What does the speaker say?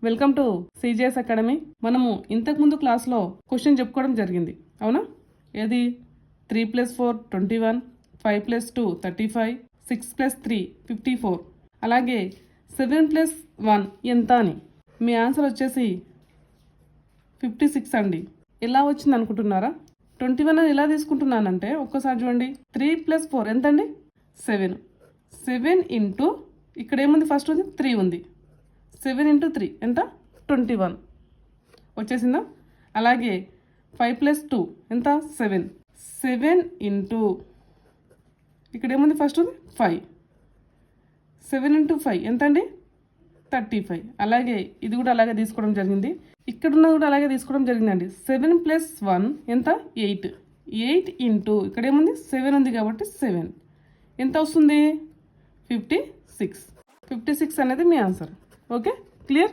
Welcome to CGS academy. మనము ఇంతకుముందు క్లాస్లో క్వశ్చన్ చెప్పుకోవడం జరిగింది, అవునా? ఏది 3 + 4 21, 5 + 2 35, 6 + 3 54, అలాగే 7 + 1 ఎంత అని. మీ ఆన్సర్ వచ్చేసి 56 అండి. ఎలా వచ్చింది అనుకుంటున్నారా? 21 అని ఎలా తీసుకుంటున్నానంటే ఒక్కసారి చూడండి. 3 + 4 ఎంతండి? 7. 7 ఇంటూ ఇక్కడ ఏముంది? ఫస్ట్ ఉంది 3 ఉంది. 7 × 3 ఎంత? 21 వచ్చేసిందా? అలాగే 5 + 2 ఎంత? 7. 7 ఇంటూ ఇక్కడ ఏముంది? ఫస్ట్ ఉంది 5. 7 × 5 ఎంత అండి? 35. అలాగే ఇది కూడా అలాగే తీసుకోవడం జరిగింది. ఇక్కడ ఉన్నది కూడా అలాగే తీసుకోవడం జరిగిందండి. 7 + 1 ఎంత? 8. 8 ఇంటూ ఇక్కడ ఏముంది? 7 ఉంది కాబట్టి 7 ఎంత వస్తుంది? 56. 56 అనేది మీ ఆన్సర్. Okay, clear?